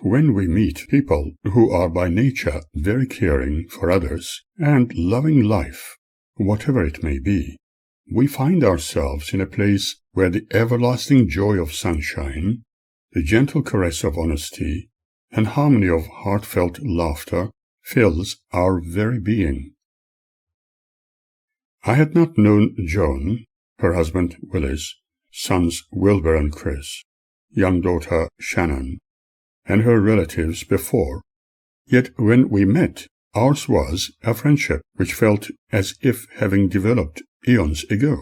When we meet people who are by nature very caring for others and loving life, whatever it may be, we find ourselves in a place where the everlasting joy of sunshine, the gentle caress of honesty, and harmony of heartfelt laughter fills our very being. I had not known Joan, her husband Willis, sons Wilbur and Chris, young daughter Shannon, and her relatives before, yet when we met, ours was a friendship which felt as if having developed eons ago.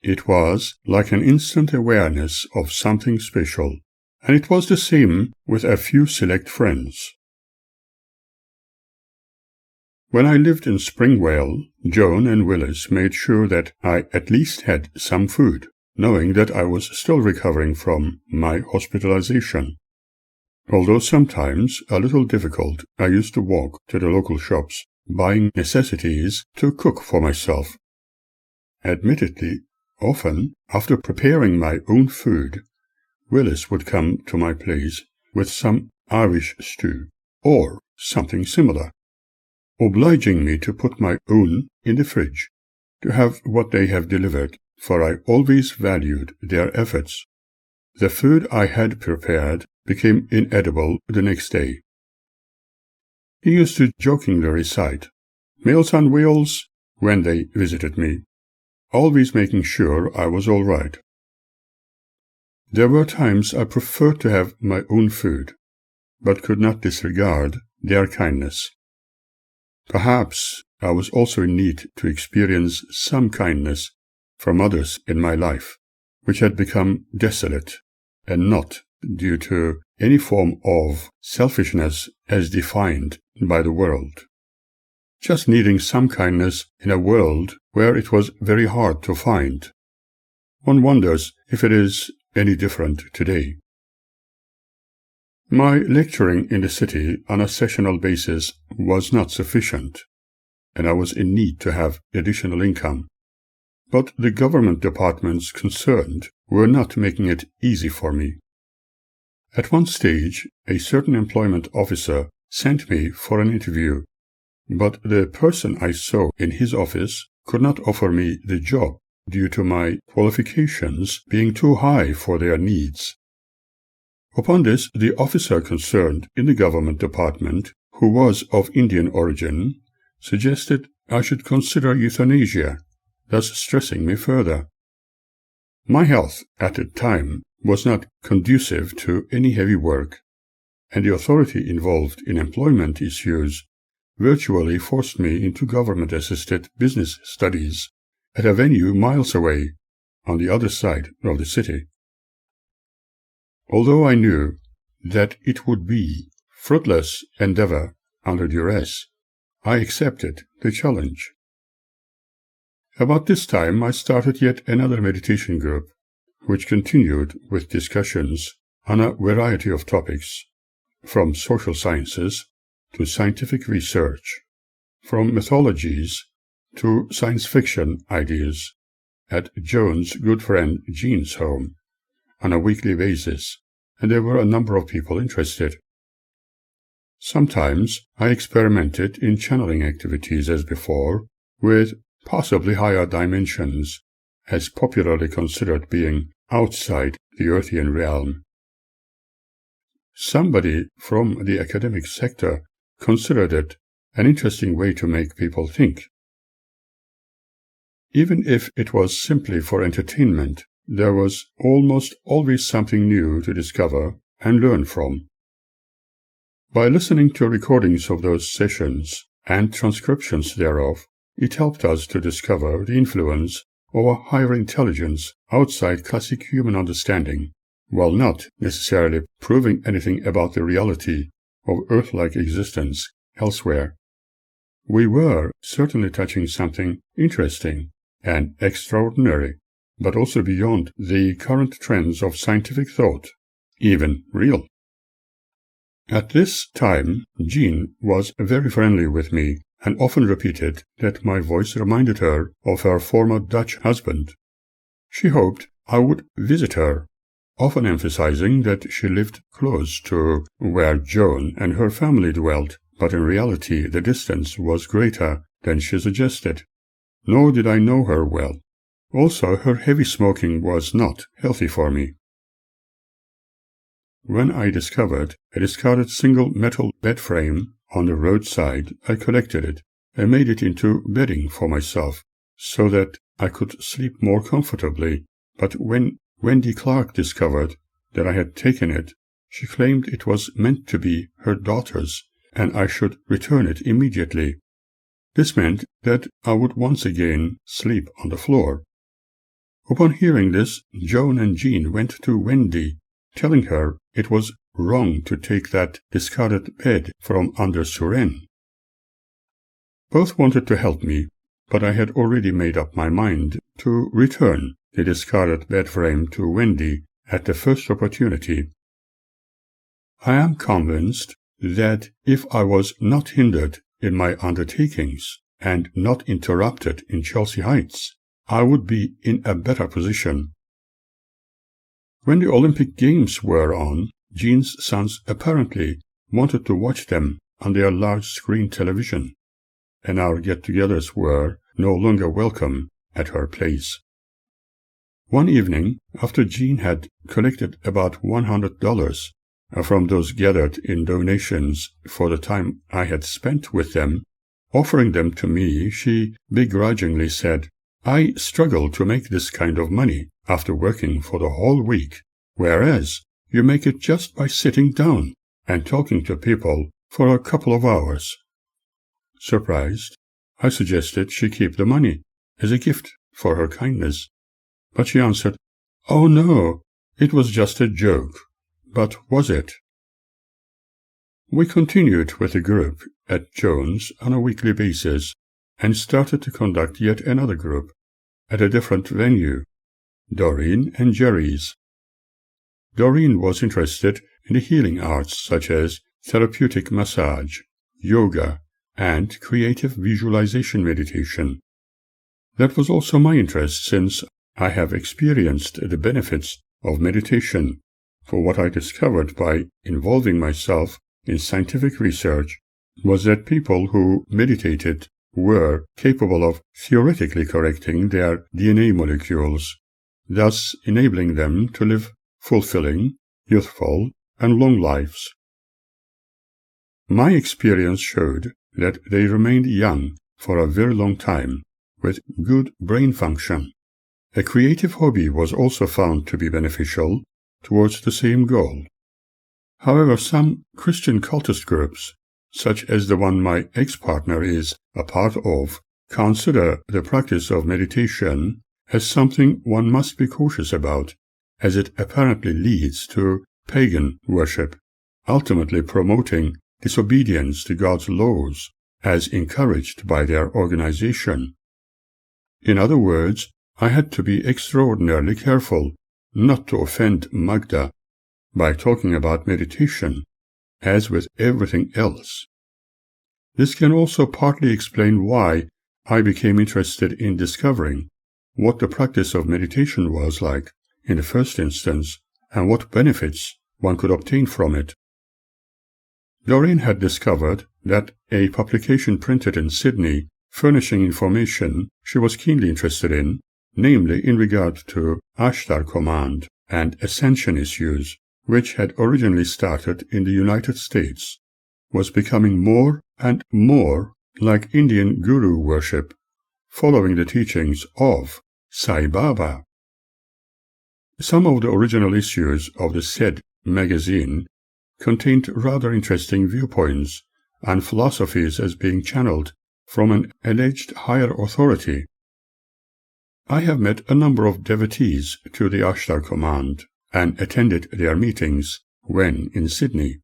It was like an instant awareness of something special, and it was the same with a few select friends. When I lived in Springvale, Joan and Willis made sure that I at least had some food, knowing that I was still recovering from my hospitalization. Although sometimes a little difficult, I used to walk to the local shops, buying necessities to cook for myself. Admittedly, often, after preparing my own food, Willis would come to my place with some Irish stew, or something similar, obliging me to put my own in the fridge, to have what they have delivered, for I always valued their efforts. The food I had prepared became inedible the next day. He used to jokingly recite, "Meals on Wheels," when they visited me, always making sure I was all right. There were times I preferred to have my own food, but could not disregard their kindness. Perhaps I was also in need to experience some kindness from others in my life, which had become desolate, and not due to any form of selfishness as defined by the world. Just needing some kindness in a world where it was very hard to find. One wonders if it is any different today. My lecturing in the city on a sessional basis was not sufficient, and I was in need to have additional income. But the government departments concerned were not making it easy for me. At one stage, a certain employment officer sent me for an interview, but the person I saw in his office could not offer me the job due to my qualifications being too high for their needs. Upon this, the officer concerned in the government department, who was of Indian origin, suggested I should consider euthanasia, thus stressing me further. My health at the time was not conducive to any heavy work, and the authority involved in employment issues virtually forced me into government-assisted business studies at a venue miles away, on the other side of the city. Although I knew that it would be fruitless endeavor under duress, I accepted the challenge. About this time I started yet another meditation group, which continued with discussions on a variety of topics, from social sciences to scientific research, from mythologies to science fiction ideas, at Joan's good friend Jean's home, on a weekly basis, and there were a number of people interested. Sometimes I experimented in channeling activities as before, with possibly higher dimensions, as popularly considered being outside the earthian realm. Somebody from the academic sector considered it an interesting way to make people think. Even if it was simply for entertainment, there was almost always something new to discover and learn from. By listening to recordings of those sessions and transcriptions thereof, it helped us to discover the influence of a higher intelligence outside classic human understanding, while not necessarily proving anything about the reality of Earth-like existence elsewhere. We were certainly touching something interesting and extraordinary, but also beyond the current trends of scientific thought, even real. At this time, Jean was very friendly with me and often repeated that my voice reminded her of her former Dutch husband, She hoped I would visit her, often emphasizing that she lived close to where Joan and her family dwelt, but in reality the distance was greater than she suggested. Nor did I know her well. Also, her heavy smoking was not healthy for me. When I discovered a discarded single metal bed frame on the roadside, I collected it and made it into bedding for myself, so that I could sleep more comfortably. But when Wendy Clark discovered that I had taken it, she claimed it was meant to be her daughter's, and I should return it immediately. This meant that I would once again sleep on the floor. Upon hearing this, Joan and Jean went to Wendy, telling her it was wrong to take that discarded bed from under Suren. Both wanted to help me, but I had already made up my mind to return the discarded bed frame to Wendy at the first opportunity. I am convinced that if I was not hindered in my undertakings and not interrupted in Chelsea Heights, I would be in a better position. When the Olympic Games were on, Jean's sons apparently wanted to watch them on their large-screen television, and our get-togethers were no longer welcome at her place. One evening, after Jean had collected about $100 from those gathered in donations for the time I had spent with them, offering them to me, she begrudgingly said, "I struggle to make this kind of money after working for the whole week, whereas you make it just by sitting down and talking to people for a couple of hours." Surprised, I suggested she keep the money as a gift for her kindness, but she answered, "Oh no, it was just a joke." But was it? We continued with the group at Jones on a weekly basis and started to conduct yet another group at a different venue, Doreen and Jerry's. Doreen was interested in the healing arts such as therapeutic massage, yoga, and creative visualization meditation. That was also my interest, since I have experienced the benefits of meditation, for what I discovered by involving myself in scientific research was that people who meditated were capable of theoretically correcting their DNA molecules, thus enabling them to live fulfilling, youthful, and long lives. My experience showed that they remained young for a very long time, with good brain function. A creative hobby was also found to be beneficial towards the same goal. However, some Christian cultist groups, such as the one my ex-partner is a part of, consider the practice of meditation as something one must be cautious about, as it apparently leads to pagan worship, ultimately promoting disobedience to God's laws, as encouraged by their organization. In other words, I had to be extraordinarily careful not to offend Magda by talking about meditation, as with everything else. This can also partly explain why I became interested in discovering what the practice of meditation was like in the first instance, and what benefits one could obtain from it. Doreen had discovered that a publication printed in Sydney furnishing information she was keenly interested in, namely in regard to Ashtar Command and ascension issues, which had originally started in the United States, was becoming more and more like Indian guru worship, following the teachings of Sai Baba. Some of the original issues of the said magazine contained rather interesting viewpoints and philosophies as being channeled from an alleged higher authority. I have met a number of devotees to the Ashtar Command and attended their meetings when in Sydney.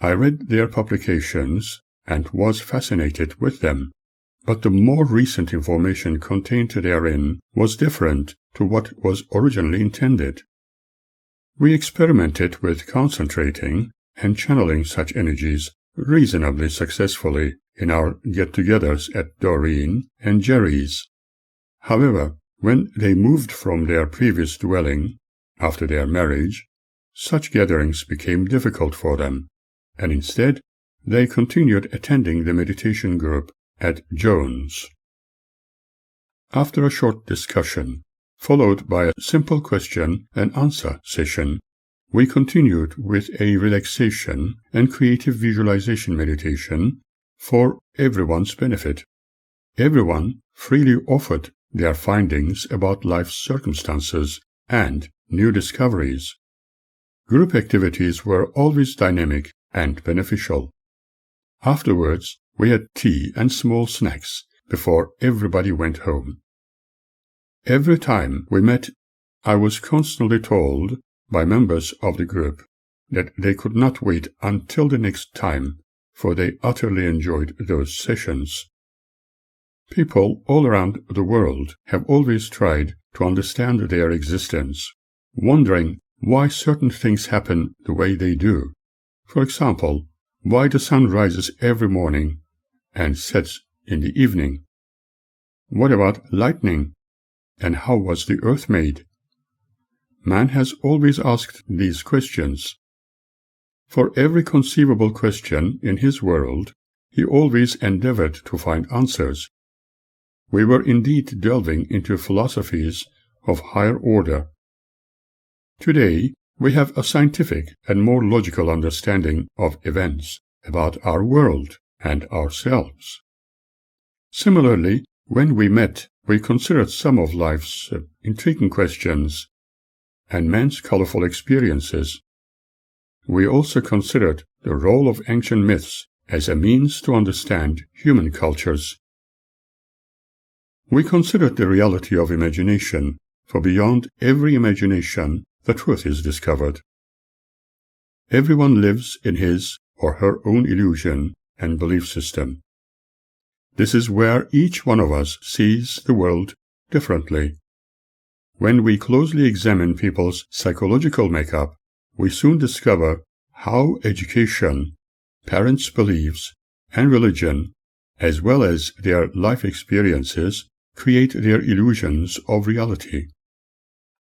I read their publications and was fascinated with them, but the more recent information contained therein was different to what was originally intended. We experimented with concentrating and channeling such energies reasonably successfully in our get-togethers at Doreen and Jerry's. However, When they moved from their previous dwelling, after their marriage, such gatherings became difficult for them, and instead they continued attending the meditation group at Jones. After a short discussion, followed by a simple question and answer session, we continued with a relaxation and creative visualization meditation for everyone's benefit. Everyone freely offered their findings about life's circumstances and new discoveries. Group activities were always dynamic and beneficial. Afterwards, we had tea and small snacks before everybody went home. Every time we met, I was constantly told by members of the group that they could not wait until the next time, for they utterly enjoyed those sessions. People all around the world have always tried to understand their existence, wondering why certain things happen the way they do. For example, why the sun rises every morning and sets in the evening. What about lightning? And how was the earth made? Man has always asked these questions. For every conceivable question in his world, he always endeavored to find answers. We were indeed delving into philosophies of higher order. Today, we have a scientific and more logical understanding of events about our world and ourselves. Similarly, when we met, we considered some of life's intriguing questions and man's colorful experiences. We also considered the role of ancient myths as a means to understand human cultures. We considered the reality of imagination, for beyond every imagination, the truth is discovered. Everyone lives in his or her own illusion and belief system. This is where each one of us sees the world differently. When we closely examine people's psychological makeup, we soon discover how education, parents' beliefs, and religion, as well as their life experiences, create their illusions of reality.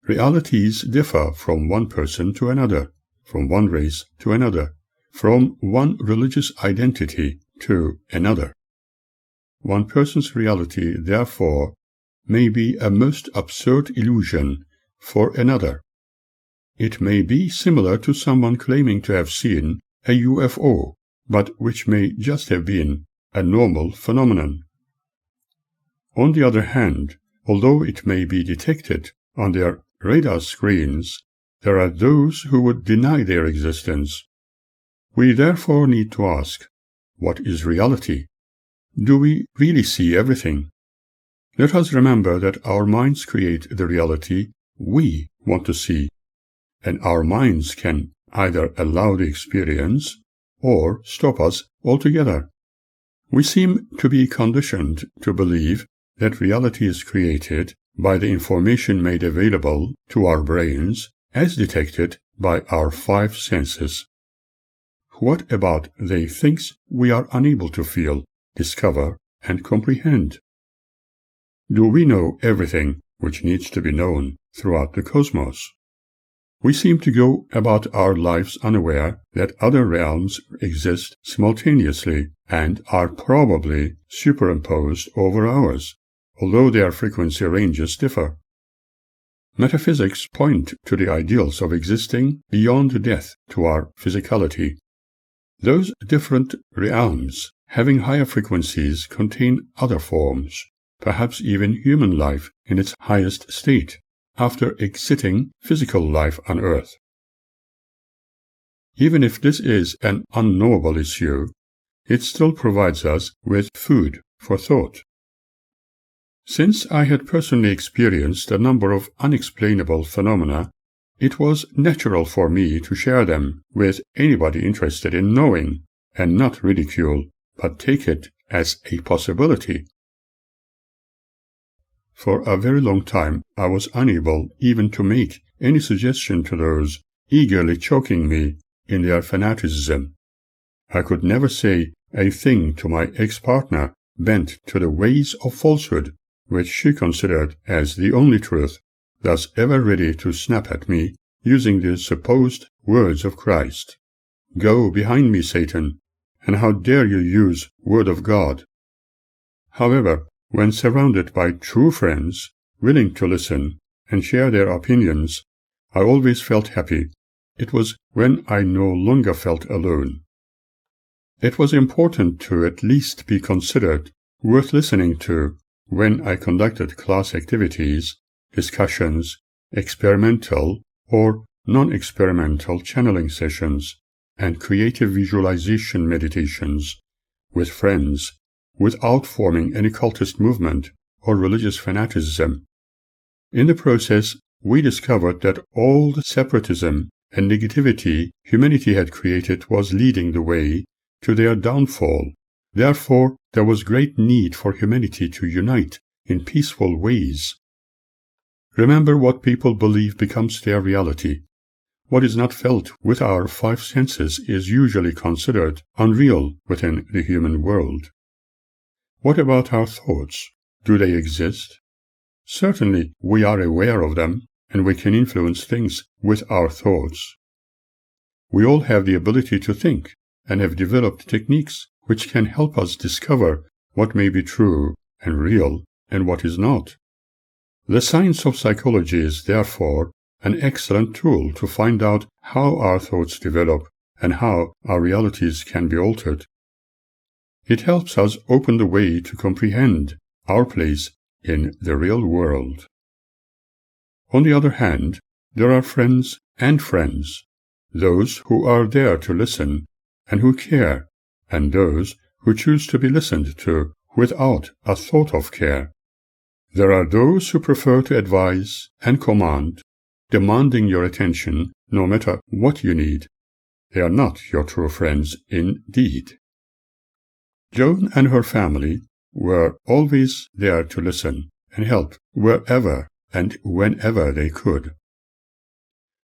Realities differ from one person to another, from one race to another, from one religious identity to another. One person's reality, therefore, may be a most absurd illusion for another. It may be similar to someone claiming to have seen a UFO, but which may just have been a normal phenomenon. On the other hand, although it may be detected on their radar screens, there are those who would deny their existence. We therefore need to ask, what is reality? Do we really see everything? Let us remember that our minds create the reality we want to see, and our minds can either allow the experience or stop us altogether. We seem to be conditioned to believe that reality is created by the information made available to our brains as detected by our five senses. What about the things we are unable to feel, discover, and comprehend? Do we know everything which needs to be known throughout the cosmos? We seem to go about our lives unaware that other realms exist simultaneously and are probably superimposed over ours, although their frequency ranges differ. Metaphysics point to the ideals of existing beyond death to our physicality. Those different realms, having higher frequencies, contain other forms, perhaps even human life in its highest state, after exiting physical life on Earth. Even if this is an unknowable issue, it still provides us with food for thought. Since I had personally experienced a number of unexplainable phenomena, it was natural for me to share them with anybody interested in knowing, and not ridicule, but take it as a possibility. For a very long time I was unable even to make any suggestion to those eagerly choking me in their fanaticism. I could never say a thing to my ex-partner bent to the ways of falsehood which she considered as the only truth, thus ever ready to snap at me using the supposed words of Christ. "Go behind me, Satan, and how dare you use word of God?" However, when surrounded by true friends, willing to listen and share their opinions, I always felt happy. It was when I no longer felt alone. It was important to at least be considered worth listening to when I conducted class activities, discussions, experimental or non-experimental channeling sessions, and creative visualization meditations with friends without forming any cultist movement or religious fanaticism. In the process, we discovered that all the separatism and negativity humanity had created was leading the way to their downfall. Therefore, there was great need for humanity to unite in peaceful ways. Remember, what people believe becomes their reality. What is not felt with our five senses is usually considered unreal within the human world. What about our thoughts? Do they exist? Certainly, we are aware of them, and we can influence things with our thoughts. We all have the ability to think, and have developed techniques which can help us discover what may be true and real and what is not. The science of psychology is, therefore, an excellent tool to find out how our thoughts develop and how our realities can be altered. It helps us open the way to comprehend our place in the real world. On the other hand, there are friends and friends, those who are there to listen and who care, and those who choose to be listened to without a thought of care. There are those who prefer to advise and command, demanding your attention no matter what you need. They are not your true friends indeed. Joan and her family were always there to listen and help wherever and whenever they could.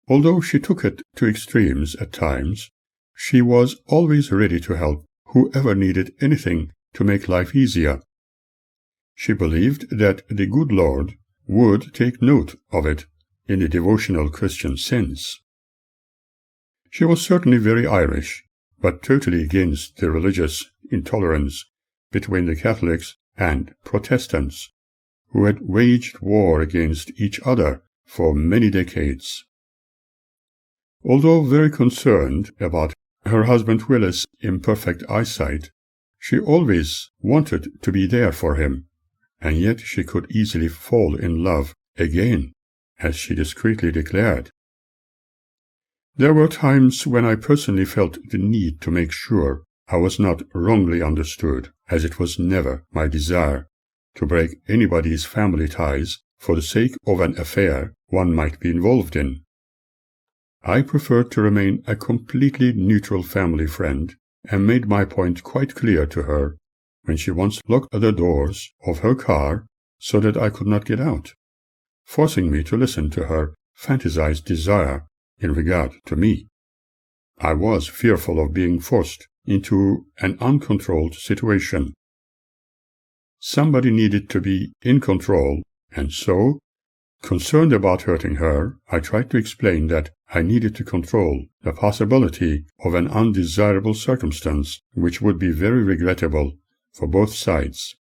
Although she took it to extremes at times, she was always ready to help whoever needed anything to make life easier. She believed that the good Lord would take note of it in the devotional Christian sense. She was certainly very Irish, but totally against the religious intolerance between the Catholics and Protestants, who had waged war against each other for many decades. Although very concerned about her husband Willis' imperfect eyesight, she always wanted to be there for him, and yet she could easily fall in love again, as she discreetly declared. There were times when I personally felt the need to make sure I was not wrongly understood, as it was never my desire to break anybody's family ties for the sake of an affair one might be involved in. I preferred to remain a completely neutral family friend, and made my point quite clear to her when she once locked the doors of her car so that I could not get out, forcing me to listen to her fantasized desire in regard to me. I was fearful of being forced into an uncontrolled situation. Somebody needed to be in control, and so, concerned about hurting her, I tried to explain that I needed to control the possibility of an undesirable circumstance which would be very regrettable for both sides.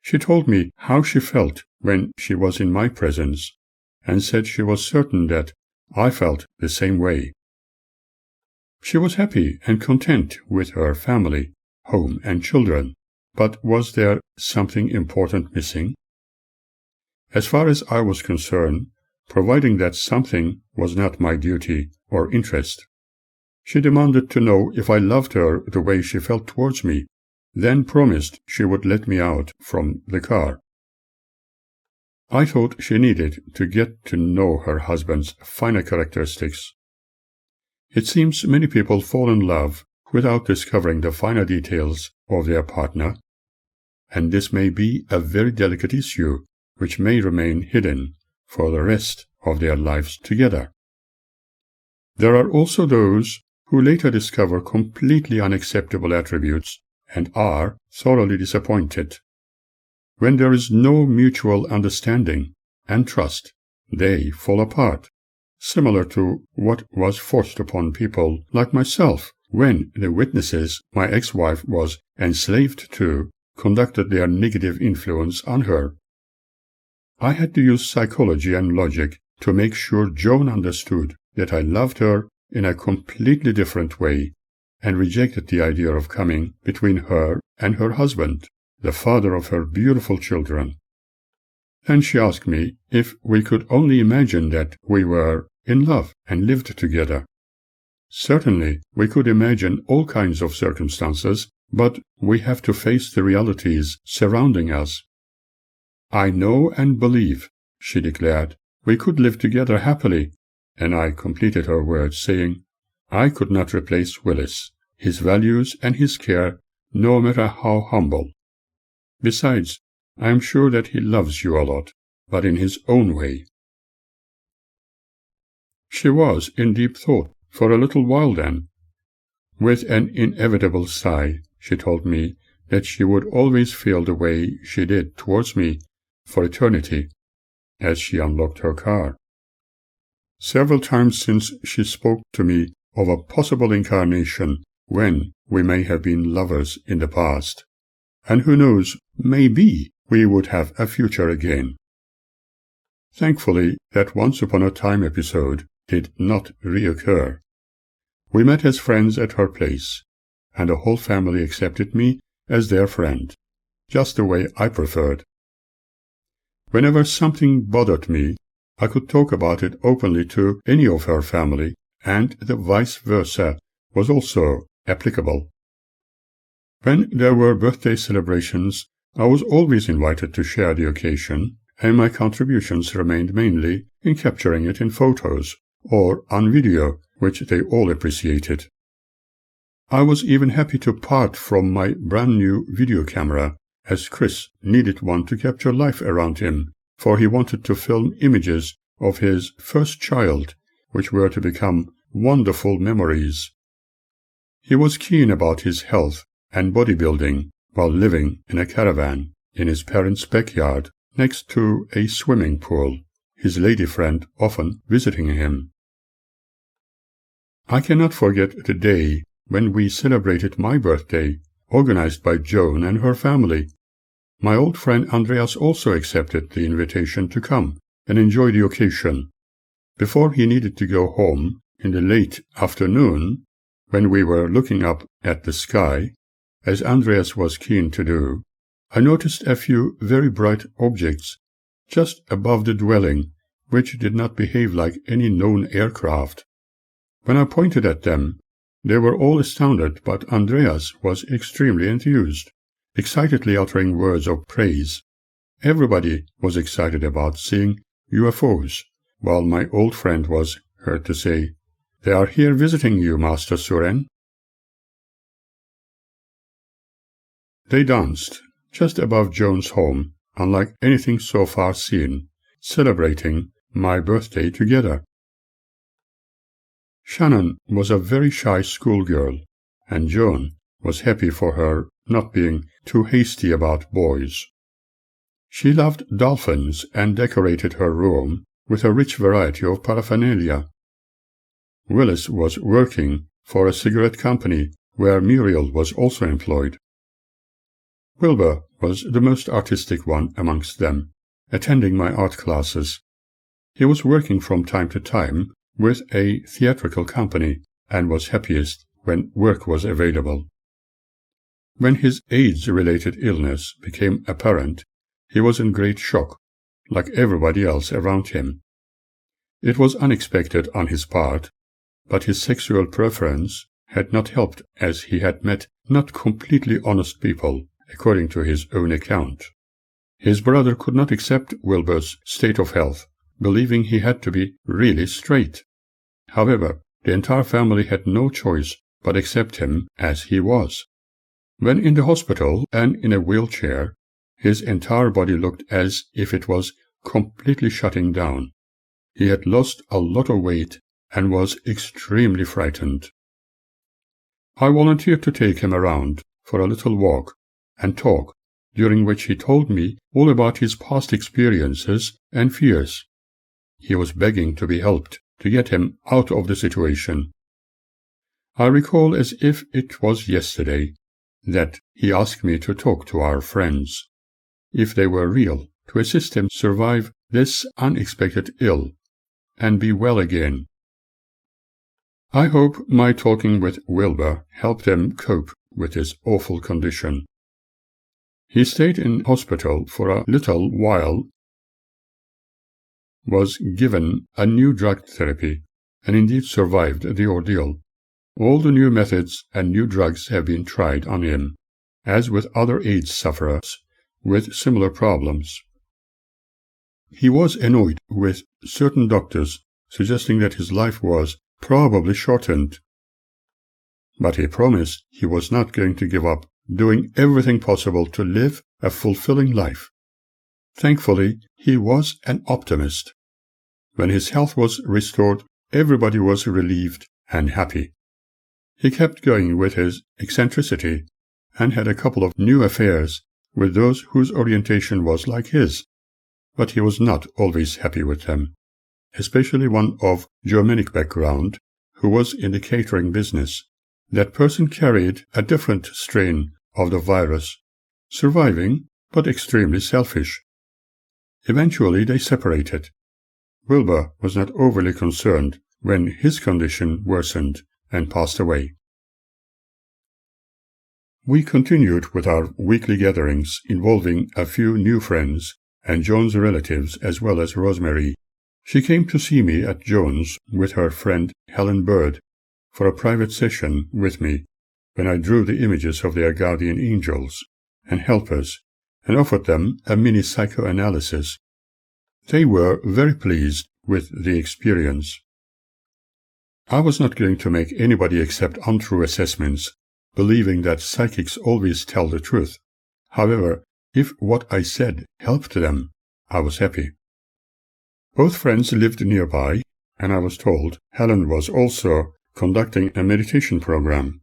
She told me how she felt when she was in my presence, and said she was certain that I felt the same way. She was happy and content with her family, home, and children, but was there something important missing? As far as I was concerned, providing that something was not my duty or interest, she demanded to know if I loved her the way she felt towards me, then promised she would let me out from the car. I thought she needed to get to know her husband's finer characteristics. It seems many people fall in love without discovering the finer details of their partner, and this may be a very delicate issue which may remain hidden for the rest of their lives together. There are also those who later discover completely unacceptable attributes and are thoroughly disappointed. When there is no mutual understanding and trust, they fall apart, similar to what was forced upon people like myself when the witnesses my ex-wife was enslaved to conducted their negative influence on her. I had to use psychology and logic to make sure Joan understood that I loved her in a completely different way and rejected the idea of coming between her and her husband, the father of her beautiful children. Then she asked me if we could only imagine that we were in love and lived together. Certainly, we could imagine all kinds of circumstances, but we have to face the realities surrounding us. I know and believe, she declared, we could live together happily, and I completed her words saying, I could not replace Willis, his values and his care, no matter how humble. Besides, I am sure that he loves you a lot, but in his own way. She was in deep thought for a little while then. With an inevitable sigh, she told me that she would always feel the way she did towards me for eternity, as she unlocked her car. Several times since she spoke to me of a possible incarnation when we may have been lovers in the past, and who knows, maybe we would have a future again. Thankfully, that once-upon-a-time episode did not reoccur. We met as friends at her place, and the whole family accepted me as their friend, just the way I preferred. Whenever something bothered me, I could talk about it openly to any of her family, and the vice versa was also applicable. When there were birthday celebrations, I was always invited to share the occasion, and my contributions remained mainly in capturing it in photos or on video, which they all appreciated. I was even happy to part from my brand-new video camera, as Chris needed one to capture life around him, for he wanted to film images of his first child, which were to become wonderful memories. He was keen about his health and bodybuilding while living in a caravan in his parents' backyard next to a swimming pool, his lady friend often visiting him. I cannot forget the day when we celebrated my birthday, organized by Joan and her family. My old friend Andreas also accepted the invitation to come and enjoy the occasion. Before he needed to go home in the late afternoon, when we were looking up at the sky, as Andreas was keen to do, I noticed a few very bright objects just above the dwelling, which did not behave like any known aircraft. When I pointed at them, they were all astounded, but Andreas was extremely enthused, excitedly uttering words of praise. Everybody was excited about seeing UFOs, while my old friend was heard to say, "They are here visiting you, Master Suren." They danced just above Joan's home, unlike anything so far seen, celebrating my birthday together. Shannon was a very shy schoolgirl, and Joan was happy for her not being too hasty about boys. She loved dolphins and decorated her room with a rich variety of paraphernalia. Willis was working for a cigarette company where Muriel was also employed. Wilbur was the most artistic one amongst them, attending my art classes. He was working from time to time with a theatrical company and was happiest when work was available. When his AIDS-related illness became apparent, he was in great shock, like everybody else around him. It was unexpected on his part, but his sexual preference had not helped, as he had met not completely honest people, according to his own account. His brother could not accept Wilbur's state of health, believing he had to be really straight. However, the entire family had no choice but accept him as he was. When in the hospital and in a wheelchair, his entire body looked as if it was completely shutting down. He had lost a lot of weight and was extremely frightened. I volunteered to take him around for a little walk and talk during which he told me all about his past experiences and fears. He was begging to be helped to get him out of the situation. I recall as if it was yesterday that he asked me to talk to our friends, if they were real, to assist him survive this unexpected ill and be well again. I hope my talking with Wilbur helped him cope with his awful condition. He stayed in hospital for a little while, was given a new drug therapy, and indeed survived the ordeal. All the new methods and new drugs have been tried on him, as with other AIDS sufferers with similar problems. He was annoyed with certain doctors, suggesting that his life was probably shortened. But he promised he was not going to give up, doing everything possible to live a fulfilling life. Thankfully, he was an optimist. When his health was restored, everybody was relieved and happy. He kept going with his eccentricity and had a couple of new affairs with those whose orientation was like his, but he was not always happy with them, especially one of Germanic background who was in the catering business. That person carried a different strain of the virus, surviving but extremely selfish. Eventually they separated. Wilbur was not overly concerned when his condition worsened and passed away. We continued with our weekly gatherings involving a few new friends and Joan's relatives as well as Rosemary. She came to see me at Joan's with her friend Helen Bird for a private session with me when I drew the images of their guardian angels and helpers and offered them a mini psychoanalysis. They were very pleased with the experience. I was not going to make anybody accept untrue assessments, believing that psychics always tell the truth. However, if what I said helped them, I was happy. Both friends lived nearby, and I was told Helen was also conducting a meditation program.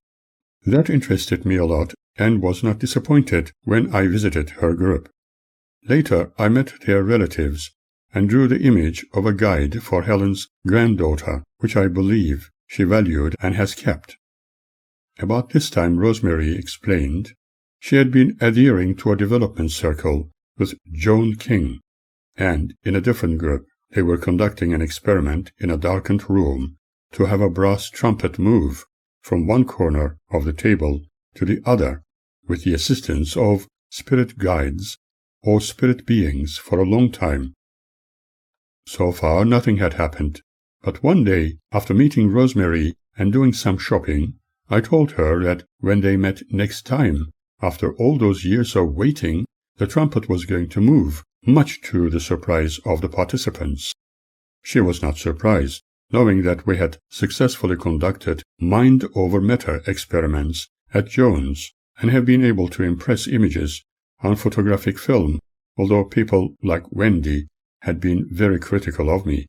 That interested me a lot and was not disappointed when I visited her group. Later, I met their relatives and drew the image of a guide for Helen's granddaughter, which I believe she valued and has kept. About this time, Rosemary explained she had been adhering to a development circle with Joan King, and in a different group they were conducting an experiment in a darkened room to have a brass trumpet move from one corner of the table to the other with the assistance of spirit guides or spirit beings for a long time. So far nothing had happened, but one day, after meeting Rosemary and doing some shopping, I told her that when they met next time, after all those years of waiting, the trumpet was going to move, much to the surprise of the participants. She was not surprised, knowing that we had successfully conducted mind-over-matter experiments at Joan's and have been able to impress images on photographic film, although people like Wendy had been very critical of me.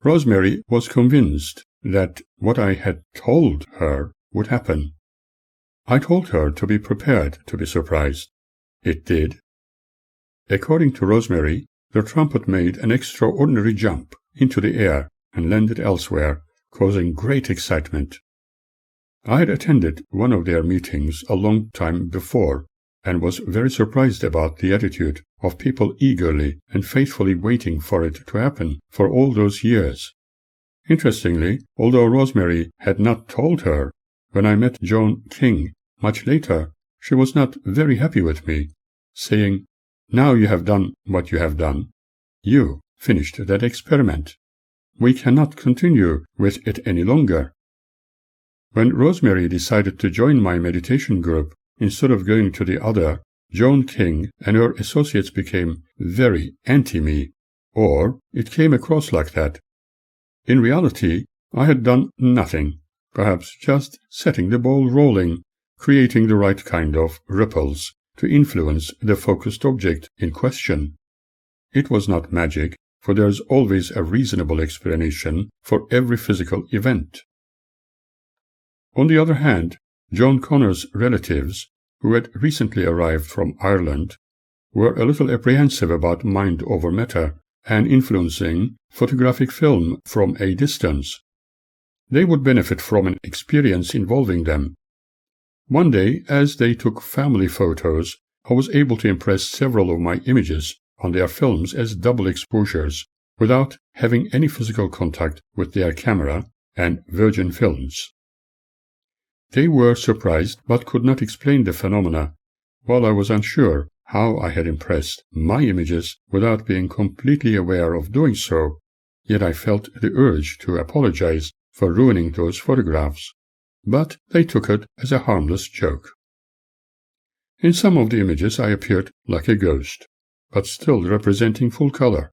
Rosemary was convinced that what I had told her would happen. I told her to be prepared to be surprised. It did. According to Rosemary, the trumpet made an extraordinary jump into the air and landed elsewhere, causing great excitement. I had attended one of their meetings a long time before, and was very surprised about the attitude of people eagerly and faithfully waiting for it to happen for all those years. Interestingly, although Rosemary had not told her, when I met Joan King much later, she was not very happy with me, saying, "Now you have done what you have done. You finished that experiment. We cannot continue with it any longer." When Rosemary decided to join my meditation group, instead of going to the other, Joan King and her associates became very anti-me, or it came across like that. In reality, I had done nothing, perhaps just setting the ball rolling, creating the right kind of ripples to influence the focused object in question. It was not magic, for there is always a reasonable explanation for every physical event. On the other hand, John Connor's relatives who had recently arrived from Ireland, were a little apprehensive about mind over matter and influencing photographic film from a distance. They would benefit from an experience involving them. One day, as they took family photos, I was able to impress several of my images on their films as double exposures, without having any physical contact with their camera and virgin films. They were surprised but could not explain the phenomena, while I was unsure how I had impressed my images without being completely aware of doing so, yet I felt the urge to apologize for ruining those photographs, but they took it as a harmless joke. In some of the images I appeared like a ghost, but still representing full color,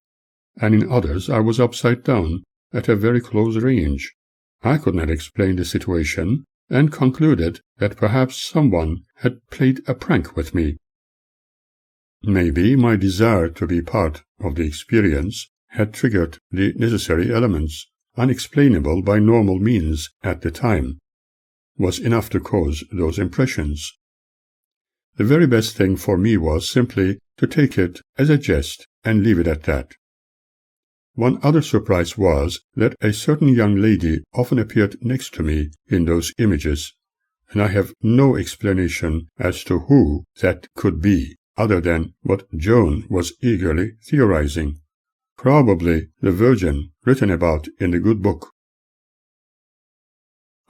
and in others I was upside down at a very close range. I could not explain the situation, and concluded that perhaps someone had played a prank with me. Maybe my desire to be part of the experience had triggered the necessary elements, unexplainable by normal means at the time, was enough to cause those impressions. The very best thing for me was simply to take it as a jest and leave it at that. One other surprise was that a certain young lady often appeared next to me in those images, and I have no explanation as to who that could be, other than what Joan was eagerly theorizing. Probably the Virgin written about in the good book.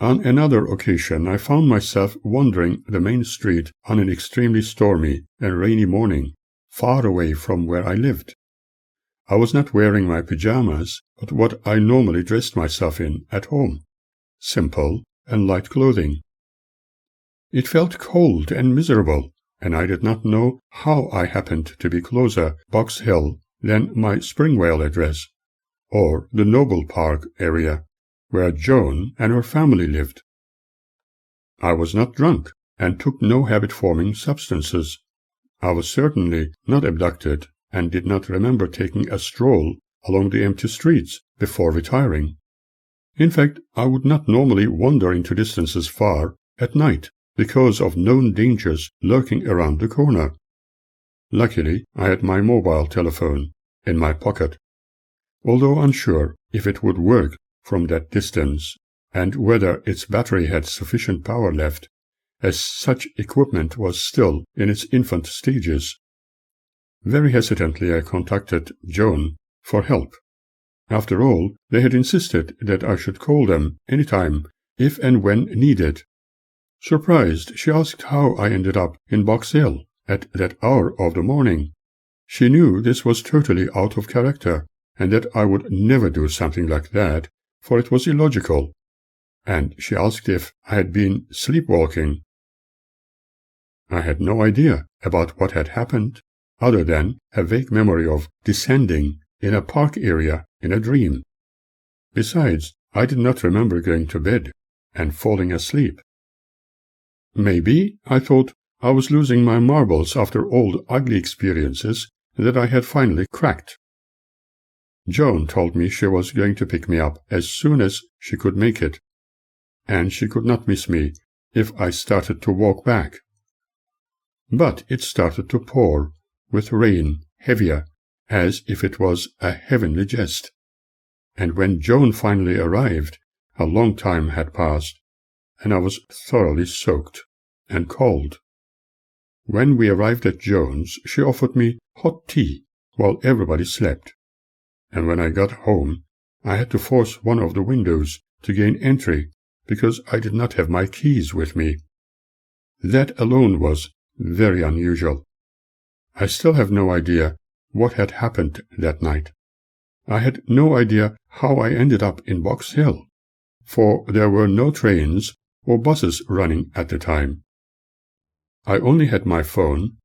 On another occasion I found myself wandering the main street on an extremely stormy and rainy morning, far away from where I lived. I was not wearing my pajamas, but what I normally dressed myself in at home, simple and light clothing. It felt cold and miserable, and I did not know how I happened to be closer Box Hill than my Springvale address, or the Noble Park area, where Joan and her family lived. I was not drunk, and took no habit-forming substances. I was certainly not abducted, and did not remember taking a stroll along the empty streets before retiring. In fact, I would not normally wander into distances far at night, because of known dangers lurking around the corner. Luckily, I had my mobile telephone in my pocket, although unsure if it would work from that distance, and whether its battery had sufficient power left, as such equipment was still in its infant stages. Very hesitantly I contacted Joan for help. After all, they had insisted that I should call them any time, if and when needed. Surprised, she asked how I ended up in Box Hill at that hour of the morning. She knew this was totally out of character, and that I would never do something like that, for it was illogical, and she asked if I had been sleepwalking. I had no idea about what had happened, other than a vague memory of descending in a park area in a dream. Besides, I did not remember going to bed and falling asleep. Maybe, I thought, I was losing my marbles after all the ugly experiences that I had finally cracked. Joan told me she was going to pick me up as soon as she could make it, and she could not miss me if I started to walk back. But it started to pour, with rain heavier, as if it was a heavenly jest. And when Joan finally arrived, a long time had passed, and I was thoroughly soaked and cold. When we arrived at Joan's, she offered me hot tea while everybody slept, and when I got home, I had to force one of the windows to gain entry because I did not have my keys with me. That alone was very unusual. I still have no idea what had happened that night. I had no idea how I ended up in Box Hill, for there were no trains or buses running at the time. I only had my phone,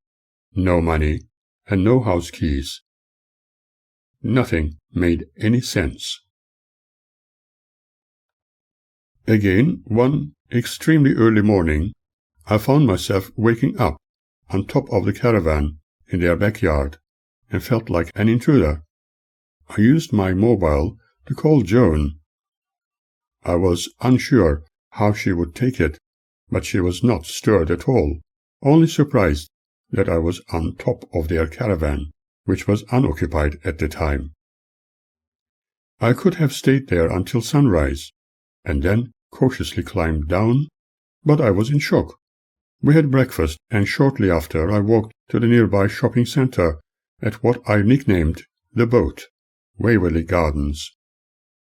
no money, and no house keys. Nothing made any sense. Again, one extremely early morning, I found myself waking up on top of the caravan in their backyard and felt like an intruder. I used my mobile to call Joan. I was unsure how she would take it, but she was not stirred at all, only surprised that I was on top of their caravan, which was unoccupied at the time. I could have stayed there until sunrise, and then cautiously climbed down, but I was in shock. We had breakfast, and shortly after I walked to the nearby shopping center at what I nicknamed the Boat, Waverly Gardens.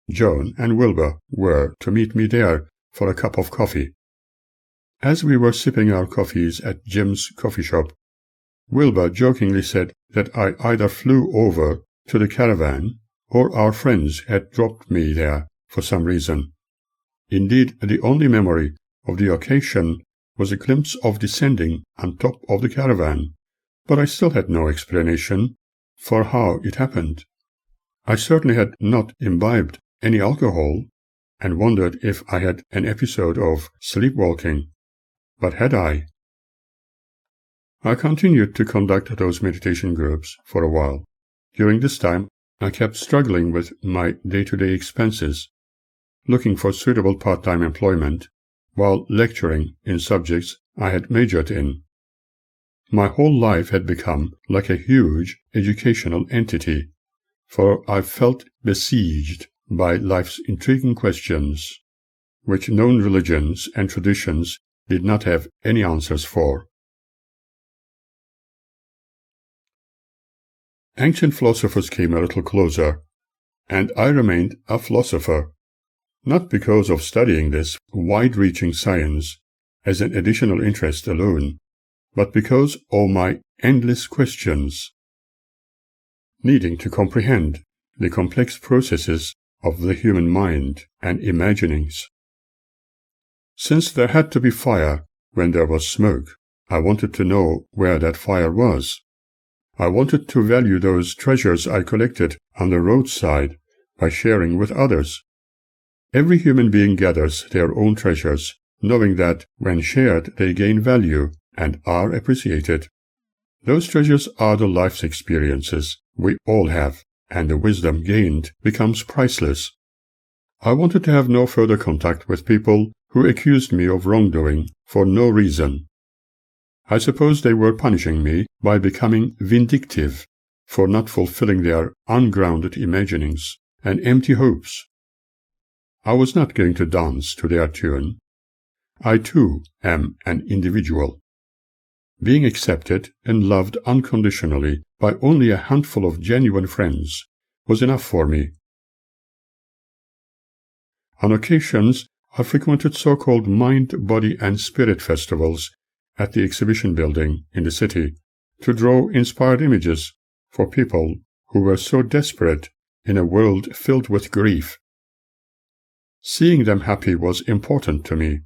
Joan and Wilbur were to meet me there for a cup of coffee. As we were sipping our coffees at Jim's coffee shop, Wilbur jokingly said that I either flew over to the caravan or our friends had dropped me there for some reason. Indeed, the only memory of the occasion was a glimpse of descending on top of the caravan, but I still had no explanation for how it happened. I certainly had not imbibed any alcohol, and wondered if I had an episode of sleepwalking. But had I? I continued to conduct those meditation groups for a while. During this time, I kept struggling with my day-to-day expenses, looking for suitable part-time employment, while lecturing in subjects I had majored in. My whole life had become like a huge educational entity, for I felt besieged by life's intriguing questions, which known religions and traditions did not have any answers for. Ancient philosophers came a little closer, and I remained a philosopher, not because of studying this wide-reaching science as an additional interest alone, but because of my endless questions, needing to comprehend the complex processes of the human mind and imaginings. Since there had to be fire when there was smoke, I wanted to know where that fire was. I wanted to value those treasures I collected on the roadside by sharing with others. Every human being gathers their own treasures, knowing that when shared they gain value and are appreciated. Those treasures are the life's experiences we all have, and the wisdom gained becomes priceless. I wanted to have no further contact with people who accused me of wrongdoing for no reason. I suppose they were punishing me by becoming vindictive for not fulfilling their ungrounded imaginings and empty hopes. I was not going to dance to their tune. I too am an individual. Being accepted and loved unconditionally by only a handful of genuine friends was enough for me. On occasions, I frequented so-called mind, body, and spirit festivals at the exhibition building in the city to draw inspired images for people who were so desperate in a world filled with grief. Seeing them happy was important to me.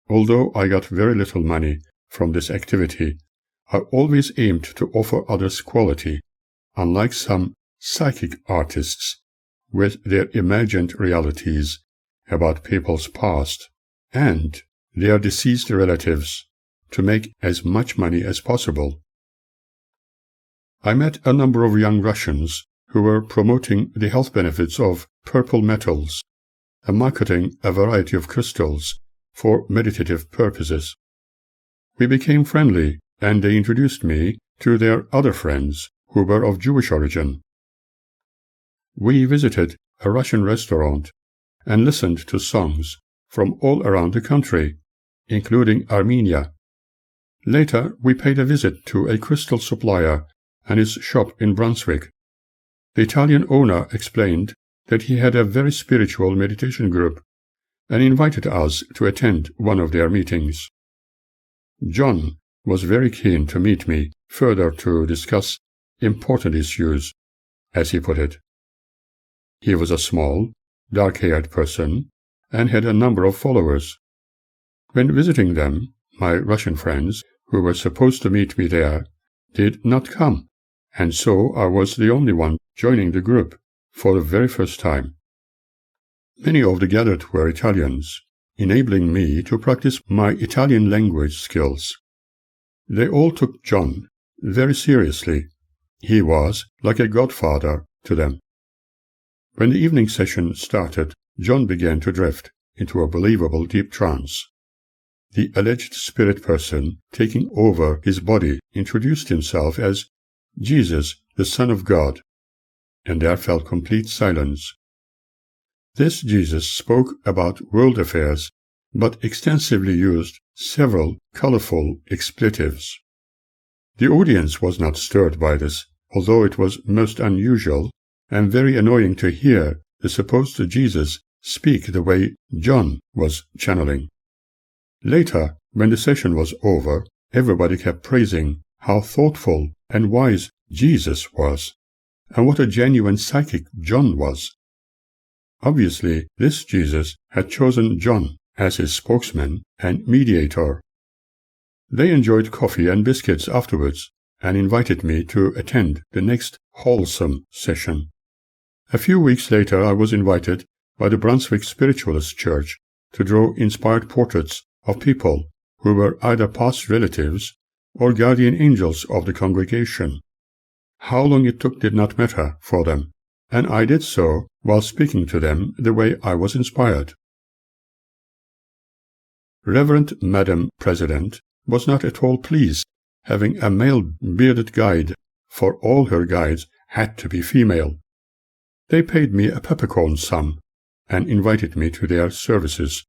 Although I got very little money from this activity, I always aimed to offer others quality, unlike some psychic artists with their imagined realities about people's past and their deceased relatives to make as much money as possible. I met a number of young Russians who were promoting the health benefits of purple metals and marketing a variety of crystals for meditative purposes. We became friendly, and they introduced me to their other friends who were of Jewish origin. We visited a Russian restaurant and listened to songs from all around the country, including Armenia. Later, we paid a visit to a crystal supplier and his shop in Brunswick. The Italian owner explained that he had a very spiritual meditation group and invited us to attend one of their meetings. John was very keen to meet me further to discuss important issues, as he put it. He was a small, dark-haired person and had a number of followers. When visiting them, my Russian friends, who were supposed to meet me there, did not come, and so I was the only one joining the group for the very first time. Many of the gathered were Italians, enabling me to practice my Italian language skills. They all took John very seriously. He was like a godfather to them. When the evening session started, John began to drift into a believable deep trance. the alleged spirit person taking over his body introduced himself as Jesus, the Son of God, and there fell complete silence. This Jesus spoke about world affairs, but extensively used several colorful expletives. The audience was not stirred by this, although it was most unusual and very annoying to hear the supposed Jesus speak the way John was channeling. Later, when the session was over, everybody kept praising how thoughtful and wise Jesus was, and what a genuine psychic John was. Obviously, this Jesus had chosen John as his spokesman and mediator. They enjoyed coffee and biscuits afterwards and invited me to attend the next wholesome session. A few weeks later I was invited by the Brunswick Spiritualist Church to draw inspired portraits of people who were either past relatives or guardian angels of the congregation. How long it took did not matter for them, and I did so while speaking to them the way I was inspired. Reverend Madam President was not at all pleased, having a male bearded guide, for all her guides had to be female. They paid me a peppercorn sum and invited me to their services.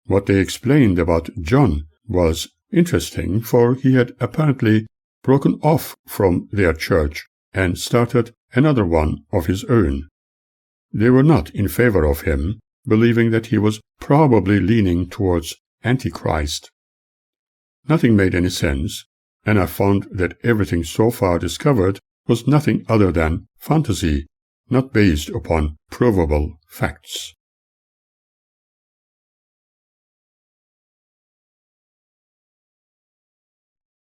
What they explained about John was interesting, for he had apparently broken off from their church and started another one of his own. They were not in favor of him, believing that he was probably leaning towards Antichrist. Nothing made any sense, and I found that everything so far discovered was nothing other than fantasy, not based upon provable facts.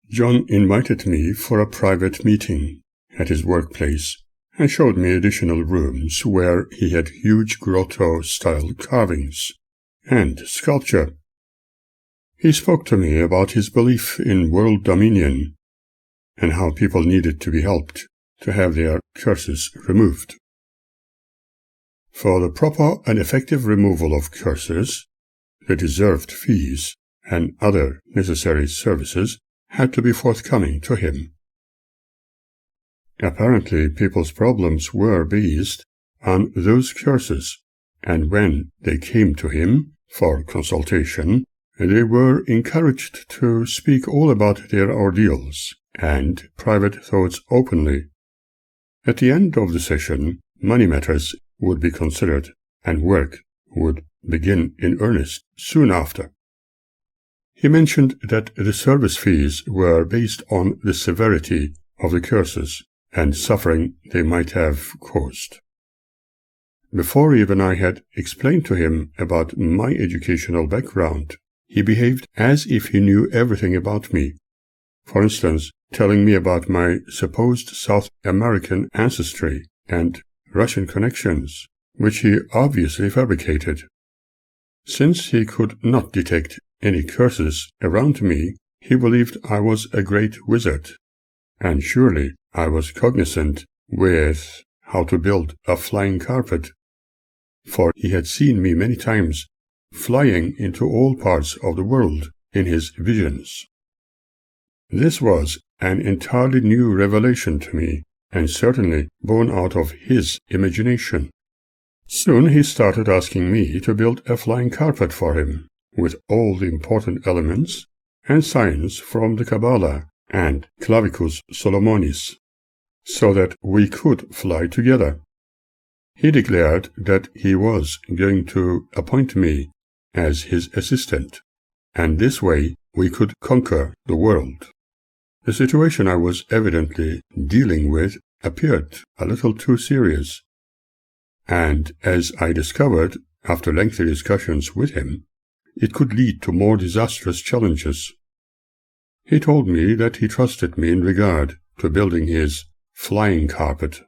John invited me for a private meeting at his workplace and showed me additional rooms where he had huge grotto-style carvings and sculpture. He spoke to me about his belief in world dominion and how people needed to be helped to have their curses removed. For the proper and effective removal of curses, the deserved fees and other necessary services had to be forthcoming to him. Apparently, people's problems were based on those curses, and when they came to him for consultation, they were encouraged to speak all about their ordeals and private thoughts openly. At the end of the session, money matters would be considered, and work would begin in earnest soon after. He mentioned that the service fees were based on the severity of the curses and suffering they might have caused. Before even I had explained to him about my educational background, he behaved as if he knew everything about me. For instance, telling me about my supposed South American ancestry and Russian connections, which he obviously fabricated. Since he could not detect any curses around me, he believed I was a great wizard, and surely I was cognizant with how to build a flying carpet, for he had seen me many times flying into all parts of the world in his visions. This was an entirely new revelation to me, and certainly born out of his imagination. Soon he started asking me to build a flying carpet for him, with all the important elements and signs from the Kabbalah and Clavicus Solomonis, so that we could fly together. He declared that he was going to appoint me as his assistant, and this way we could conquer the world. The situation I was evidently dealing with appeared a little too serious, and as I discovered after lengthy discussions with him, it could lead to more disastrous challenges. He told me that he trusted me in regard to building his flying carpet,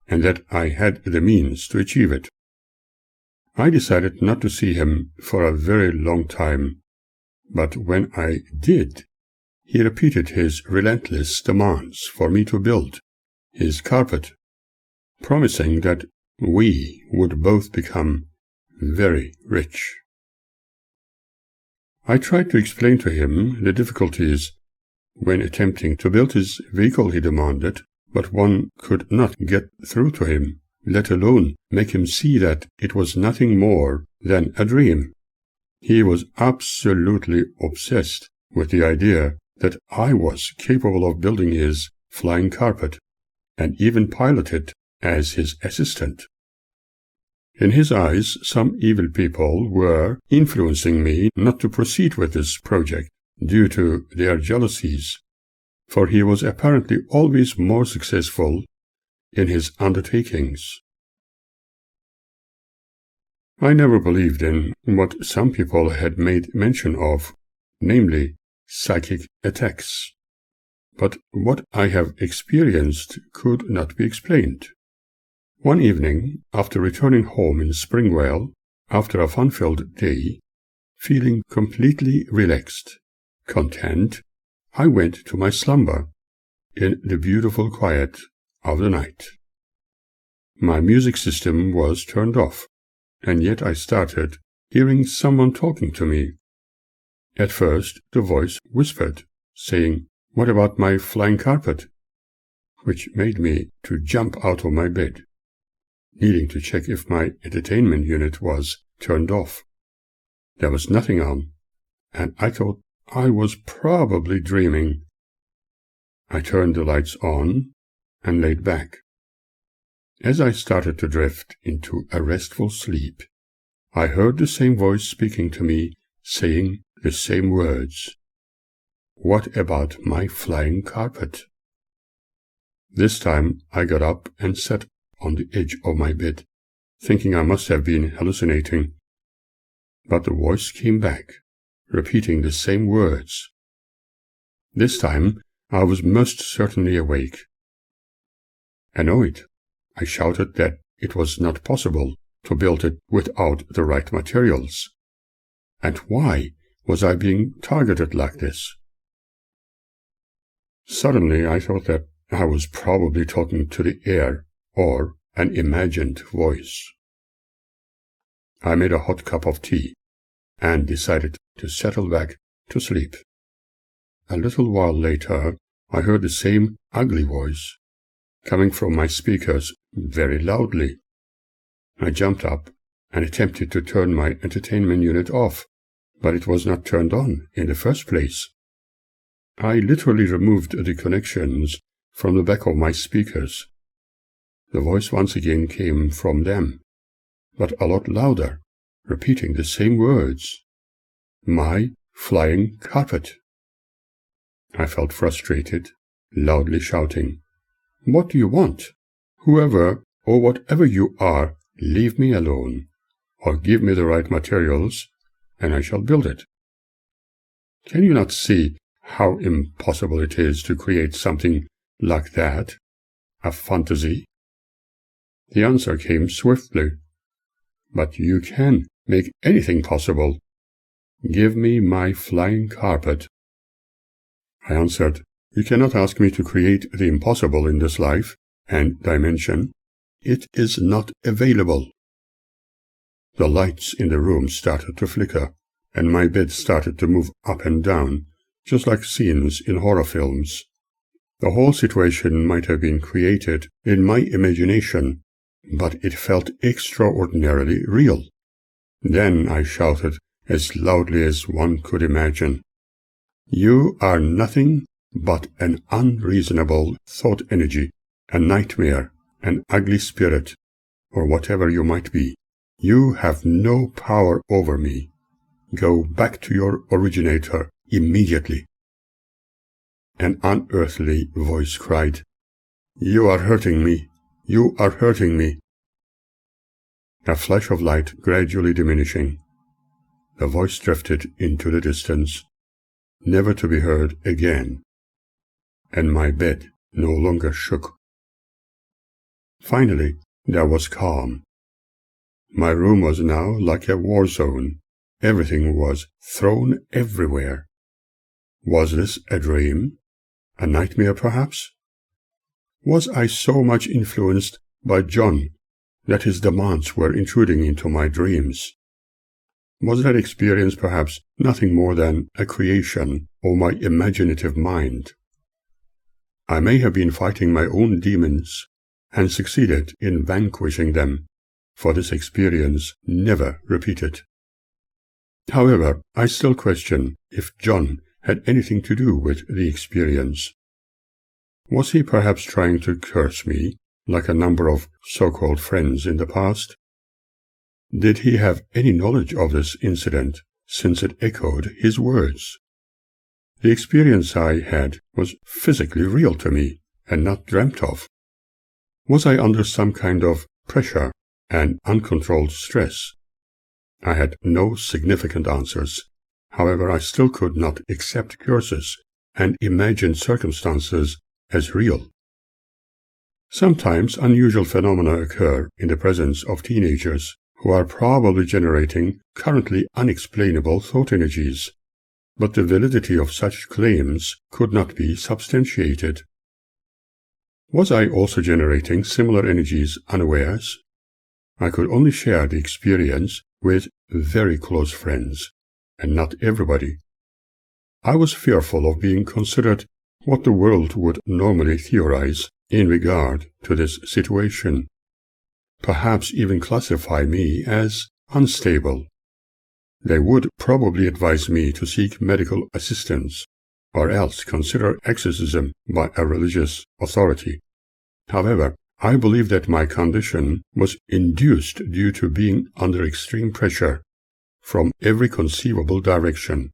and that I had the means to achieve it. I decided not to see him for a very long time, but when I did, he repeated his relentless demands for me to build his carpet, promising that we would both become very rich. I tried to explain to him the difficulties when attempting to build his vehicle he demanded, but one could not get through to him, let alone make him see that it was nothing more than a dream. He was absolutely obsessed with the idea that I was capable of building his flying carpet, and even piloted as his assistant. In his eyes, some evil people were influencing me not to proceed with this project due to their jealousies, for he was apparently always more successful in his undertakings. I never believed in what some people had made mention of, namely psychic attacks. But what I have experienced could not be explained. One evening, after returning home in Springwell, after a fun-filled day, feeling completely relaxed, content, I went to my slumber in the beautiful quiet of the night. My music system was turned off, and yet I started hearing someone talking to me. At first, the voice whispered, saying, "What about my flying carpet?" which made me to jump out of my bed, needing to check if my entertainment unit was turned off. There was nothing on, and I thought I was probably dreaming. I turned the lights on and laid back. As I started to drift into a restful sleep, I heard the same voice speaking to me, saying the same words. What about my flying carpet? This time I got up and sat on the edge of my bed, thinking I must have been hallucinating. But the voice came back, repeating the same words. This time I was most certainly awake. Annoyed, I shouted that it was not possible to build it without the right materials. And why was I being targeted like this? Suddenly I thought that I was probably talking to the air or an imagined voice. I made a hot cup of tea and decided to settle back to sleep. A little while later, I heard the same ugly voice coming from my speakers very loudly. I jumped up and attempted to turn my entertainment unit off, but it was not turned on in the first place. I literally removed the connections from the back of my speakers. The voice once again came from them, but a lot louder, repeating the same words. My flying carpet. I felt frustrated, loudly shouting, "What do you want? Whoever or whatever you are, leave me alone, or give me the right materials, and I shall build it." Can you not see how impossible it is to create something like that, a fantasy? The answer came swiftly. But you can make anything possible. Give me my flying carpet. I answered, "You cannot ask me to create the impossible in this life and dimension. It is not available." The lights in the room started to flicker, and my bed started to move up and down, just like scenes in horror films. The whole situation might have been created in my imagination, but it felt extraordinarily real. Then I shouted as loudly as one could imagine, "You are nothing but an unreasonable thought energy, a nightmare, an ugly spirit, or whatever you might be. You have no power over me. Go back to your originator immediately." An unearthly voice cried, "You are hurting me. You are hurting me." A flash of light gradually diminishing. The voice drifted into the distance, never to be heard again, and my bed no longer shook. Finally, there was calm. My room was now like a war zone. Everything was thrown everywhere. Was this a dream? A nightmare, perhaps? Was I so much influenced by John that his demands were intruding into my dreams? Was that experience perhaps nothing more than a creation of my imaginative mind? I may have been fighting my own demons and succeeded in vanquishing them, for this experience never repeated. However, I still question if John had anything to do with the experience. Was he perhaps trying to curse me, like a number of so-called friends in the past? Did he have any knowledge of this incident, since it echoed his words? The experience I had was physically real to me, and not dreamt of. Was I under some kind of pressure and uncontrolled stress? I had no significant answers. However, I still could not accept curses and imagined circumstances as real. Sometimes unusual phenomena occur in the presence of teenagers who are probably generating currently unexplainable thought energies, but the validity of such claims could not be substantiated. Was I also generating similar energies unawares? I could only share the experience with very close friends, and not everybody. I was fearful of being considered what the world would normally theorize in regard to this situation, perhaps even classify me as unstable. They would probably advise me to seek medical assistance, or else consider exorcism by a religious authority. However, I believe that my condition was induced due to being under extreme pressure from every conceivable direction.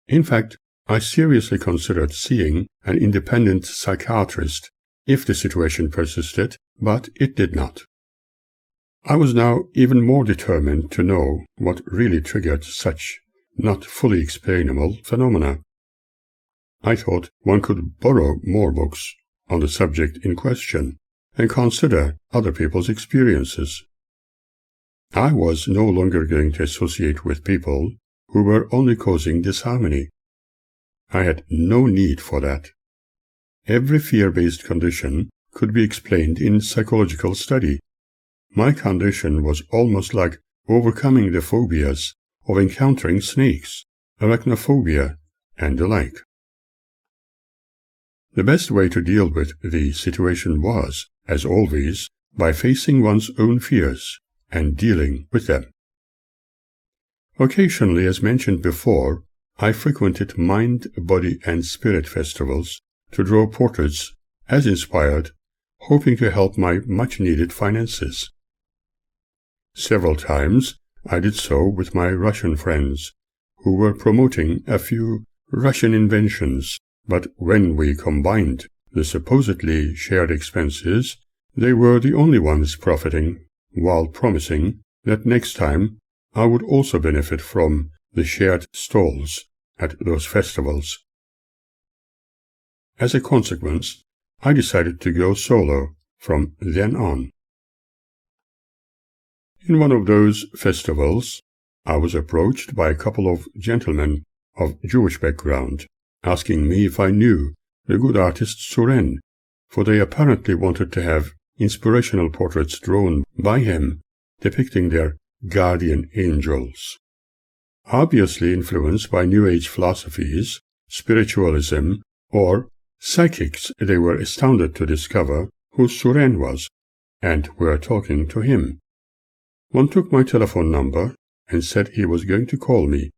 In fact, I seriously considered seeing an independent psychiatrist if the situation persisted, but it did not. I was now even more determined to know what really triggered such not fully explainable phenomena. I thought one could borrow more books on the subject in question and consider other people's experiences. I was no longer going to associate with people who were only causing disharmony. I had no need for that. Every fear-based condition could be explained in psychological study. My condition was almost like overcoming the phobias of encountering snakes, arachnophobia, and the like. The best way to deal with the situation was, as always, by facing one's own fears and dealing with them. Occasionally, as mentioned before, I frequented mind, body, and spirit festivals to draw portraits as inspired, hoping to help my much-needed finances. Several times I did so with my Russian friends, who were promoting a few Russian inventions, but when we combined the supposedly shared expenses, they were the only ones profiting, while promising that next time I would also benefit from the shared stalls at those festivals. As a consequence, I decided to go solo from then on. In one of those festivals, I was approached by a couple of gentlemen of Jewish background, asking me if I knew the good artist Suren, for they apparently wanted to have inspirational portraits drawn by him depicting their guardian angels. Obviously influenced by New Age philosophies, spiritualism, or psychics, they were astounded to discover who Suren was, and were talking to him. One took my telephone number and said he was going to call me.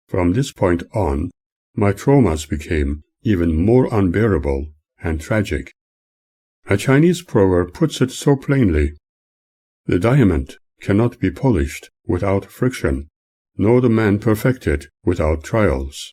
From this point on, my traumas became even more unbearable and tragic. A Chinese proverb puts it so plainly: "The diamond cannot be polished without friction, nor the man perfected without trials."